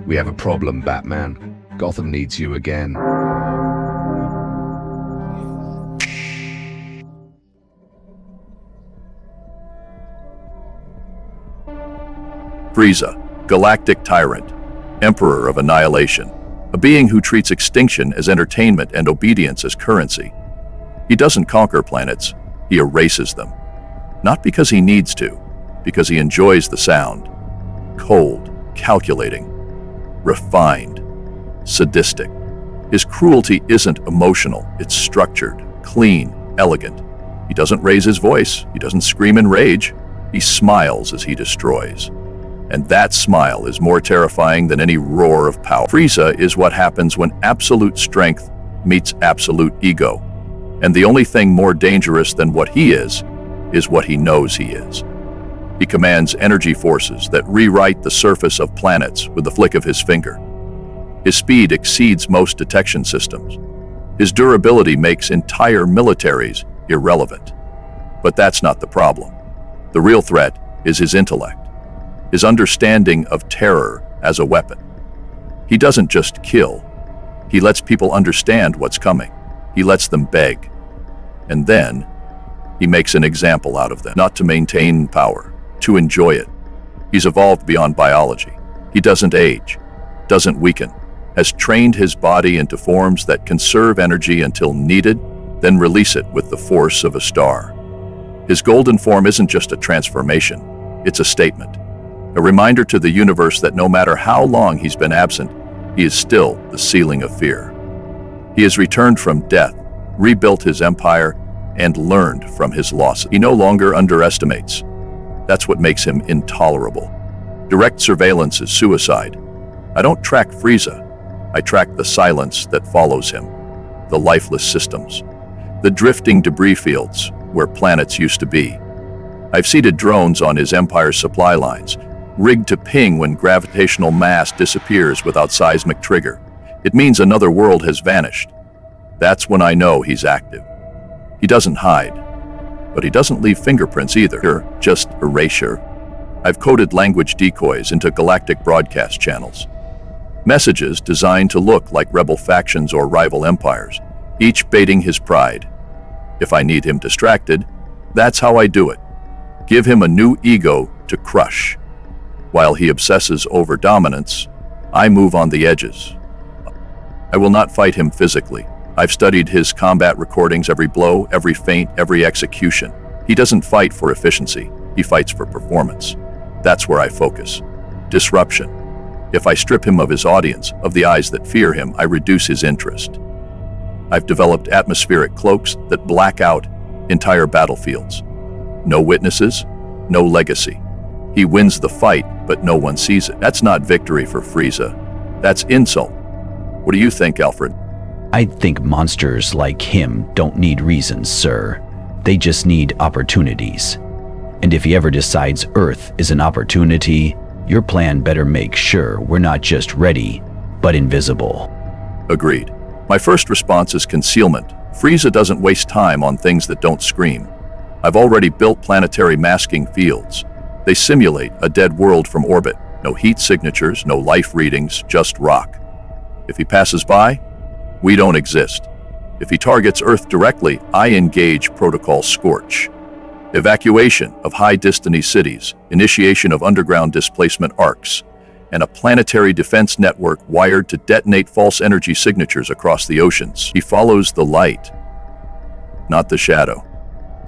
We have a problem, Batman. Gotham needs you again. Frieza, galactic tyrant, emperor of annihilation, a being who treats extinction as entertainment and obedience as currency. He doesn't conquer planets, he erases them. Not because he needs to, because he enjoys the sound. Cold, calculating, refined, sadistic. His cruelty isn't emotional, it's structured, clean, elegant. He doesn't raise his voice, he doesn't scream in rage, he smiles as he destroys. And that smile is more terrifying than any roar of power. Frieza is what happens when absolute strength meets absolute ego. And the only thing more dangerous than what he is what he knows he is. He commands energy forces that rewrite the surface of planets with the flick of his finger. His speed exceeds most detection systems. His durability makes entire militaries irrelevant. But that's not the problem. The real threat is his intellect. His understanding of terror as a weapon. He doesn't just kill. He lets people understand what's coming. He lets them beg. And then, he makes an example out of them. Not to maintain power, to enjoy it. He's evolved beyond biology. He doesn't age, doesn't weaken, has trained his body into forms that conserve energy until needed, then release it with the force of a star. His golden form isn't just a transformation, it's a statement. A reminder to the universe that no matter how long he's been absent, he is still the ceiling of fear. He has returned from death, rebuilt his empire, and learned from his losses. He no longer underestimates. That's what makes him intolerable. Direct surveillance is suicide. I don't track Frieza. I track the silence that follows him, the lifeless systems, the drifting debris fields where planets used to be. I've seeded drones on his empire's supply lines, rigged to ping when gravitational mass disappears without seismic trigger. It means another world has vanished. That's when I know he's active. He doesn't hide, but he doesn't leave fingerprints either, just erasure. I've coded language decoys into galactic broadcast channels. Messages designed to look like rebel factions or rival empires, each baiting his pride. If I need him distracted, that's how I do it. Give him a new ego to crush. While he obsesses over dominance, I move on the edges. I will not fight him physically. I've studied his combat recordings, every blow, every feint, every execution. He doesn't fight for efficiency, he fights for performance. That's where I focus. Disruption. If I strip him of his audience, of the eyes that fear him, I reduce his interest. I've developed atmospheric cloaks that black out entire battlefields. No witnesses, no legacy. He wins the fight, but no one sees it. That's not victory for Frieza. That's insult. What do you think, Alfred? I think monsters like him don't need reasons, sir. They just need opportunities. And if he ever decides Earth is an opportunity, your plan better make sure we're not just ready, but invisible. Agreed. My first response is concealment. Frieza doesn't waste time on things that don't scream. I've already built planetary masking fields. They simulate a dead world from orbit. No heat signatures, no life readings, just rock. If he passes by, we don't exist. If he targets Earth directly, I engage Protocol Scorch. Evacuation of high-density cities, initiation of underground displacement arcs, and a planetary defense network wired to detonate false energy signatures across the oceans. He follows the light, not the shadow.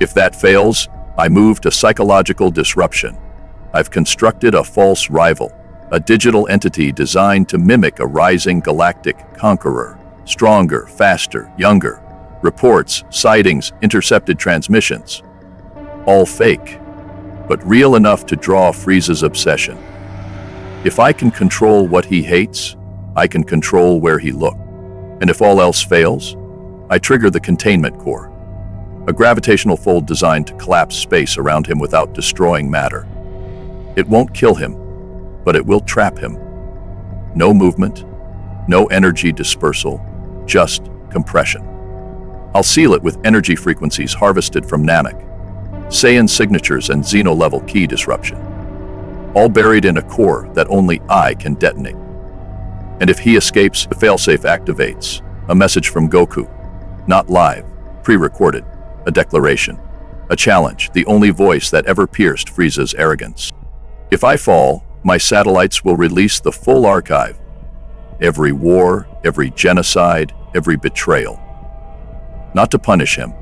If that fails, I move to psychological disruption. I've constructed a false rival, a digital entity designed to mimic a rising galactic conqueror. Stronger, faster, younger. Reports, sightings, intercepted transmissions. All fake, but real enough to draw Frieza's obsession. If I can control what he hates, I can control where he looks. And if all else fails, I trigger the containment core, a gravitational fold designed to collapse space around him without destroying matter. It won't kill him, but it will trap him. No movement, no energy dispersal, just compression. I'll seal it with energy frequencies harvested from Namek, Saiyan signatures and Xeno-level key disruption, all buried in a core that only I can detonate. And if he escapes, the failsafe activates. A message from Goku. Not live, pre-recorded. A declaration. A challenge, the only voice that ever pierced Frieza's arrogance. If I fall, my satellites will release the full archive. Every war, every genocide, every betrayal. Not to punish him,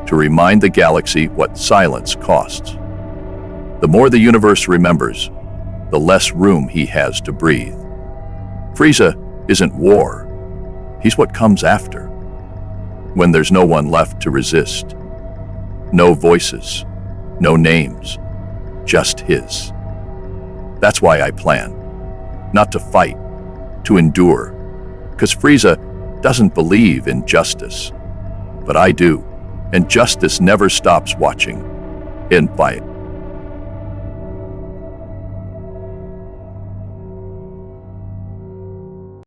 to remind the galaxy what silence costs. The more the universe remembers, the less room he has to breathe. Frieza isn't war. He's what comes after. When there's no one left to resist. No voices, no names, just his. That's why I plan. Not to fight, to endure. Because Frieza doesn't believe in justice. But I do, and justice never stops watching. In fight.